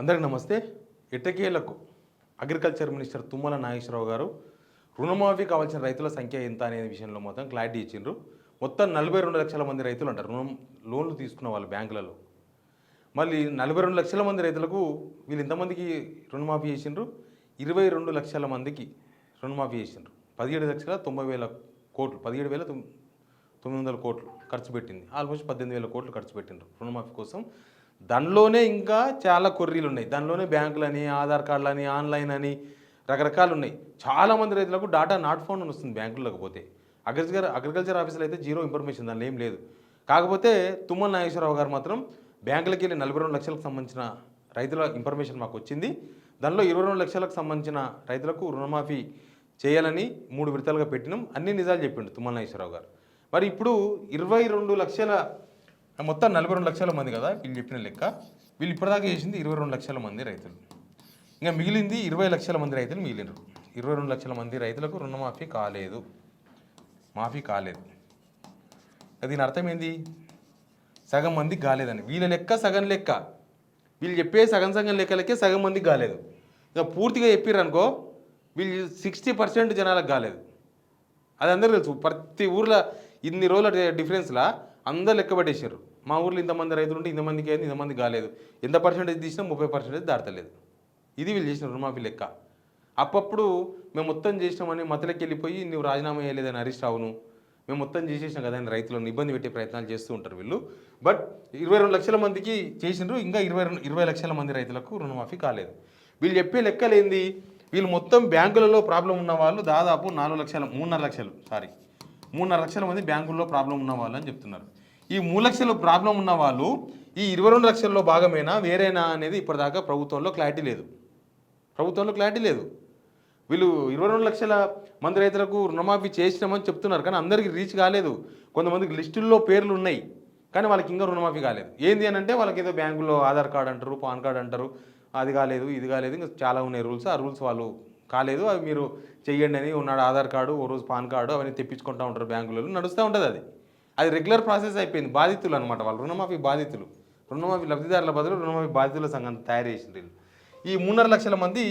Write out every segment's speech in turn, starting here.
అందరికీ నమస్తే. ఎట్టకేలకు అగ్రికల్చర్ మినిస్టర్ తుమ్మల నాగేశ్వరరావు గారు రుణమాఫీ కావాల్సిన రైతుల సంఖ్య ఎంత అనే విషయంలో మొత్తం క్లారిటీ ఇచ్చిండ్రు. మొత్తం 42 లక్షల మంది రైతులు అంటారు లోన్లు తీసుకున్న వాళ్ళు బ్యాంకులలో. మళ్ళీ 42 లక్షల మంది రైతులకు వీళ్ళు ఎంతమందికి రుణమాఫీ చేసిండ్రు? 22 లక్షల మందికి రుణమాఫీ చేసిండ్రు. 17,90,000 కోట్లు, 17,900 కోట్లు ఖర్చు పెట్టింది. ఆల్మోస్ట్ 18,000 కోట్లు ఖర్చు పెట్టిండ్రు రుణమాఫీ కోసం. దానిలోనే ఇంకా చాలా కొర్రీలు ఉన్నాయి. దానిలోనే బ్యాంకులని, ఆధార్ కార్డులని, ఆన్లైన్ అని రకరకాలు ఉన్నాయి. చాలామంది రైతులకు డాటా నాట్ ఫౌండ్ అని వస్తుంది బ్యాంకుల్లోకి పోతే. అగ్రికల్చర్ ఆఫీసులో అయితే జీరో ఇన్ఫర్మేషన్, దానిలో ఏం లేదు. కాకపోతే తుమ్మల నాగేశ్వరరావు గారు మాత్రం బ్యాంకులకి వెళ్ళి 42 లక్షలకు సంబంధించిన రైతుల ఇన్ఫర్మేషన్ మాకు వచ్చింది. దానిలో 22 లక్షలకు సంబంధించిన రైతులకు రుణమాఫీ చేయాలని 3 విడతలుగా పెట్టినాం. అన్ని నిజాలు చెప్పిండు తుమ్మల నాగేశ్వరరావు గారు. మరి ఇప్పుడు 22 లక్షల, మొత్తం 42 లక్షల మంది కదా వీళ్ళు చెప్పిన లెక్క. వీళ్ళు ఇప్పటిదాకా చేసింది 22 లక్షల మంది రైతులు. ఇంకా మిగిలింది 20 లక్షల మంది రైతులు మిగిలినరు. 22 లక్షల మంది రైతులకు రుణమాఫీ కాలేదు, మాఫీ కాలేదు. దీని అర్థం ఏంది? సగం మందికి కాలేదని. వీళ్ళ లెక్క సగం లెక్క, వీళ్ళు చెప్పే సగం లెక్కలకే సగం మందికి కాలేదు. ఇక పూర్తిగా చెప్పారు అనుకో, వీళ్ళు 60% జనాలకు కాలేదు. అది అందరూ తెలుసు. ప్రతి ఊర్లో ఇన్ని రోజుల డిఫరెన్స్లా అందరు లెక్క పట్టేసారు. మా ఊర్లో ఇంతమంది రైతులు ఉంటే ఇంతమందికి అయింది, ఇంతమంది కాలేదు. ఎంత పర్సెంటేజ్ తీసినా 30% దాటలేదు. ఇది వీళ్ళు చేసిన రుణమాఫీ లెక్క. అప్పుడు మేము మొత్తం చేసినామని మతలకి వెళ్ళిపోయి నువ్వు రాజీనామా చేయలేదని అరెస్ట్ అవును, మేము మొత్తం చేసేసినాం కదా అని రైతులను ఇబ్బంది పెట్టే ప్రయత్నాలు చేస్తూ ఉంటారు వీళ్ళు. బట్ 22 లక్షల మందికి చేసినారు. ఇంకా 20 లక్షల మంది రైతులకు రుణమాఫీ కాలేదు. వీళ్ళు చెప్పే లెక్కలేంది? వీళ్ళు మొత్తం బ్యాంకులలో ప్రాబ్లం ఉన్న వాళ్ళు దాదాపు 3.5 లక్షల మంది బ్యాంకుల్లో ప్రాబ్లం ఉన్న వాళ్ళు అని చెప్తున్నారు. ఈ 3 లక్షల ప్రాబ్లం ఉన్న వాళ్ళు ఈ 22 లక్షల్లో భాగమేనా వేరేనా అనేది ఇప్పటిదాకా ప్రభుత్వంలో క్లారిటీ లేదు. వీళ్ళు 22 లక్షల మంది రైతులకు రుణమాఫీ చేసినామని చెప్తున్నారు, కానీ అందరికీ రీచ్ కాలేదు. కొంతమందికి లిస్టుల్లో పేర్లు ఉన్నాయి, కానీ వాళ్ళకి ఇంకా రుణమాఫీ కాలేదు. ఏంది అని అంటే వాళ్ళకి ఏదో బ్యాంకులో ఆధార్ కార్డు అంటారు, పాన్ కార్డు అంటారు, అది కాలేదు, ఇది కాలేదు, ఇంకా చాలా ఉన్నాయి రూల్స్. ఆ రూల్స్ వాళ్ళు కాలేదు, అవి మీరు చెయ్యండి అని ఉన్నాడు ఆధార్ కార్డు, ఓ రోజు పాన్ కార్డు, అవన్నీ తెప్పించుకుంటూ ఉంటారు బ్యాంకులలో. నడుస్తూ ఉంటుంది. అది రెగ్యులర్ ప్రాసెస్ అయిపోయింది. బాధితులు అనమాట వాళ్ళు, రుణమాఫీ బాధితులు. రుణమాఫీ లబ్ధిదారుల బదులు రుణమాఫీ బాధితుల సంఘం తయారు చేసింది వీళ్ళు. ఈ 3.5 లక్షల మంది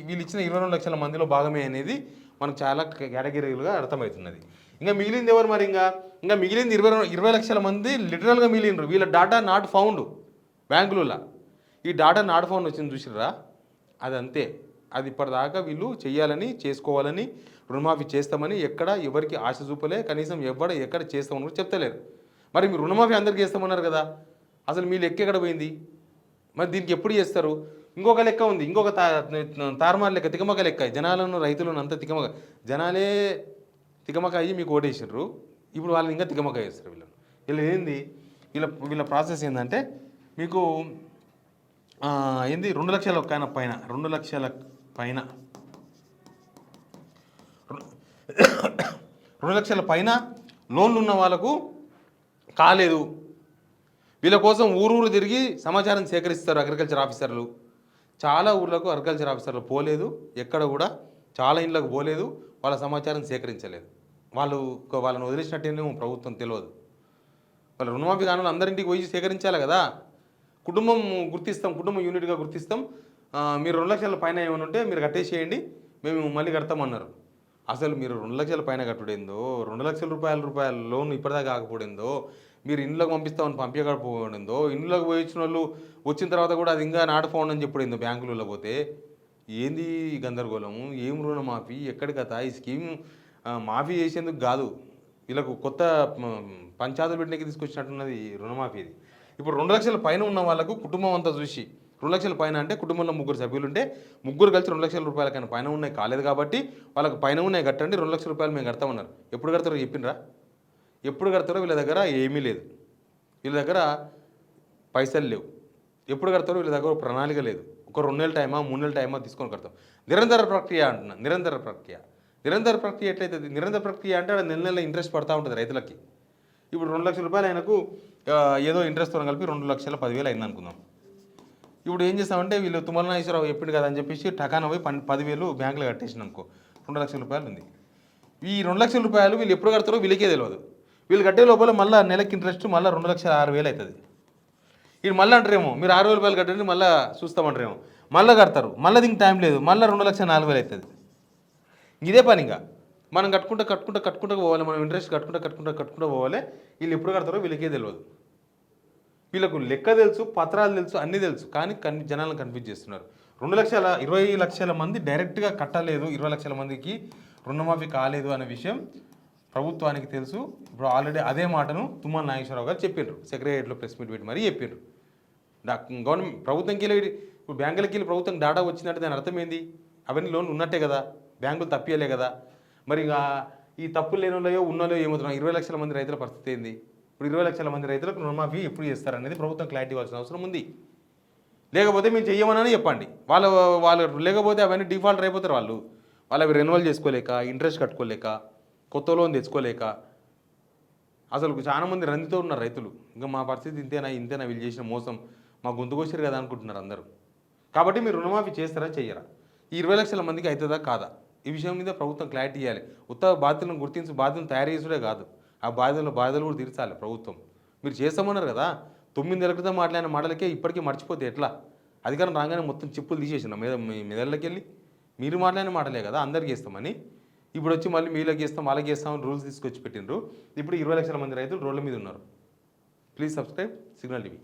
వీళ్ళు ఇచ్చిన 22 లక్షల మందిలో భాగమే అనేది మనకు చాలా కేటగిరీలుగా అర్థమవుతున్నది. ఇంకా మిగిలింది ఎవరు? మరి ఇంకా మిగిలింది 20 లక్షల మంది లిటరల్గా మిగిలినరు. వీళ్ళ డాటా నాట్ ఫౌండ్ బ్యాంకులలో. ఈ డాటా నాట్ ఫౌండ్ వచ్చింది చూసిర్రా, అది అంతే. అది ఇప్పటిదాకా వీళ్ళు చేయాలని, చేసుకోవాలని, రుణమాఫీ చేస్తామని ఎవరికి ఆశ చూపలే. కనీసం ఎక్కడ చేస్తామని కూడా చెప్తలేరు. మరి మీరు రుణమాఫీ అందరికీ చేస్తామన్నారు కదా, అసలు మీ లెక్క ఎక్కడ పోయింది? మరి దీనికి ఎప్పుడు చేస్తారు? ఇంకొక లెక్క ఉంది, ఇంకొక తారుమారు లెక్క, తికమక లెక్క. జనాలను, రైతులను అంతా జనాలే తికమక అయ్యి మీకు ఓటేసారు. ఇప్పుడు వాళ్ళని ఇంకా తికమక చేస్తారు వీళ్ళు ఏంది? వీళ్ళ ప్రాసెస్ ఏంటంటే మీకు 2 లక్షల పైన 2 లక్షల పైన 2 లక్షల పైన లోన్లు ఉన్న వాళ్ళకు కాలేదు. వీళ్ళ కోసం ఊరూరు తిరిగి సమాచారం సేకరిస్తారు అగ్రికల్చర్ ఆఫీసర్లు. చాలా ఊర్లకు అగ్రికల్చర్ ఆఫీసర్లు పోలేదు, ఎక్కడ కూడా చాలా ఇండ్లకు పోలేదు, వాళ్ళ సమాచారం సేకరించలేదు. వాళ్ళని వదిలేసినట్టేనేమో ప్రభుత్వం తెలియదు. వాళ్ళ రుణమాఫీ కానులు అందరింటికి పోయి సేకరించాలి కదా. కుటుంబం యూనిట్గా గుర్తిస్తాం, మీరు 2 లక్షల పైన ఏమైనా ఉంటే మీరు కట్టేసేయండి, మేము మళ్ళీ కడతామన్నారు. అసలు మీరు 2 లక్షల పైన కట్టుడేందో, 2 లక్షల రూపాయల లోన్ ఇప్పటిదాకా కాకపోయిందో, మీరు ఇంట్లోకి పంపిస్తామని పంపించకపోయిందో, ఇంట్లోకి పోయి వచ్చిన వాళ్ళు వచ్చిన తర్వాత కూడా అది ఇంకా నాట్ ఫౌండ్ అని చెప్పుడైందో బ్యాంకులలో పోతే. ఏంది గందరగోళము? ఏం రుణమాఫీ? ఎక్కడి కథ? ఈ స్కీమ్ మాఫీ చేసేందుకు కాదు, వీళ్ళకు కొత్త పంచాయతీలు పెట్టడానికి తీసుకొచ్చినట్టున్నది రుణమాఫీది. ఇప్పుడు 2 లక్షల పైన ఉన్న వాళ్ళకు కుటుంబం అంతా చూసి 2 లక్షల పైన అంటే కుటుంబంలో 3 సభ్యులు ఉంటే 3 కలిసి 2 లక్షల రూపాయల కన్నా పైన ఉన్నాయి కాలేదు కాబట్టి వాళ్ళకి పైన ఉన్నాయి కట్టండి, 2 లక్షల రూపాయలు మేము కడతామన్నారు. ఎప్పుడు కడతారో చెప్పినరా? ఎప్పుడు కడతారో? వీళ్ళ దగ్గర ఏమీ లేదు, వీళ్ళ దగ్గర పైసలు లేవు. ఎప్పుడు కడతారో వీళ్ళ దగ్గర ప్రణాళిక లేదు. ఒక 2 నెలల టైమా 3 నెలల టైమా తీసుకొని కడతాం. నిరంతర ప్రక్రియ అంటున్నా. నిరంతర ప్రక్రియ ఎట్లయితుంది? నిరంతర ప్రక్రియ అంటే నెల ఇంట్రెస్ట్ పడతా ఉంటుంది రైతులకి. ఇప్పుడు 2 లక్షల రూపాయలు ఆయనకు ఏదో ఇంట్రెస్ట్తో కలిపి 2,10,000 అయింది అనుకుందాం. ఇప్పుడు ఏం చేస్తామంటే వీళ్ళు తుమ్మల నాగేశ్వరరావు చెప్పిండు కదా అని చెప్పేసి టకాన పోయి 10,000 బ్యాంకులో కట్టేసిన అనుకో, 2 లక్షల రూపాయలు ఉంది. ఈ 2 లక్షల రూపాయలు వీళ్ళు ఎప్పుడు కడతారో వీళ్ళకే తెలియదు. వీళ్ళు కట్టే లోపల మళ్ళీ నెలకి ఇంట్రెస్ట్ మళ్ళీ 2,06,000 అవుతుంది. ఇది మళ్ళీ అంటారేమో మీరు 6,000 రూపాయలు కట్టండి మళ్ళీ చూస్తామంటారేమో, మళ్ళీ కడతారు, మళ్ళీ దీనికి టైం లేదు, మళ్ళీ 2,04,000 అవుతుంది. ఇదే పని ఇంకా మనం కట్టుకుంటూ పోవాలి, మనం ఇంట్రెస్ట్ కట్టుకుంటూ పోవాలి. వీళ్ళు ఎప్పుడు కడతారో వీళ్ళకే తెలియదు. వీళ్ళకు లెక్క తెలుసు, పత్రాలు తెలుసు, అన్నీ తెలుసు, కానీ జనాలను కన్ఫ్యూజ్ చేస్తున్నారు. 2,20,00,000 మంది డైరెక్ట్గా కట్టలేదు, 20 లక్షల మందికి రుణమాఫీ కాలేదు అనే విషయం ప్రభుత్వానికి తెలుసు. ఇప్పుడు ఆల్రెడీ అదే మాటను తుమ్మల నాగేశ్వరరావు గారు చెప్పిండ్రు, సెక్రటరియట్లో ప్రెస్ మీట్ పెట్టి మరీ చెప్పిండ్రు. గవర్నమెంట్ ప్రభుత్వంకి వెళ్ళి ఇప్పుడు బ్యాంకులకి వెళ్ళి ప్రభుత్వం డాటా వచ్చిందంటే దాని అర్థం ఏంది? అవన్నీ లోన్లు ఉన్నట్టే కదా, బ్యాంకులు తప్పియలే కదా. మరి ఈ తప్పులు లేని వాళ్ళయో ఉన్నోళ్ళో ఏమవుతున్నాం, 20 లక్షల మంది రైతుల పరిస్థితి ఏంది? ఇప్పుడు 20 లక్షల మంది రైతులకు రుణమాఫీ ఎప్పుడు చేస్తారనేది ప్రభుత్వం క్లారిటీ ఇవ్వాల్సిన అవసరం ఉంది. లేకపోతే మేము చెయ్యమని చెప్పండి. వాళ్ళు లేకపోతే అవన్నీ డిఫాల్ట్ అయిపోతారు. వాళ్ళు అవి రెన్యువల్ చేసుకోలేక, ఇంట్రెస్ట్ కట్టుకోలేక, కొత్త లోన్ తెచ్చుకోలేక అసలు చాలా మంది రందితో ఉన్నారు రైతులు. ఇంకా మా పరిస్థితి ఇంతేనా వీళ్ళు చేసిన మోసం, మా గొంతుకొచ్చారు కదా అనుకుంటున్నారు అందరూ. కాబట్టి మీరు రుణమాఫీ చేస్తారా చెయ్యరా? ఈ 20 లక్షల మందికి అవుతుందా కాదా? ఈ విషయం మీద ప్రభుత్వం క్లారిటీ ఇవ్వాలి. ఉత్తర బాధ్యతలను గుర్తించి బాధ్యతను తయారు చేసుడే కాదు, ఆ బాధ్యతలు కూడా తీర్చాలి ప్రభుత్వం. మీరు చేస్తామన్నారు కదా, 9 నెలల క్రితం మాట్లాడిన మాటలకే ఇప్పటికీ మర్చిపోతే ఎట్లా? అధికారం రాగానే మొత్తం చిప్పులు తీసేసిన మీ మెదళ్ళకి వెళ్ళి మీరు మాట్లాడిన మాటలే కదా అందరికీ ఇస్తామని. ఇప్పుడు వచ్చి మళ్ళీ మీళ్ళకి ఇస్తాం వాళ్ళకి ఇస్తామని రూల్స్ తీసుకొచ్చి పెట్టిండ్రు. ఇప్పుడు 20 లక్షల మంది రైతులు రోడ్ల మీద ఉన్నారు. Please subscribe signal TV.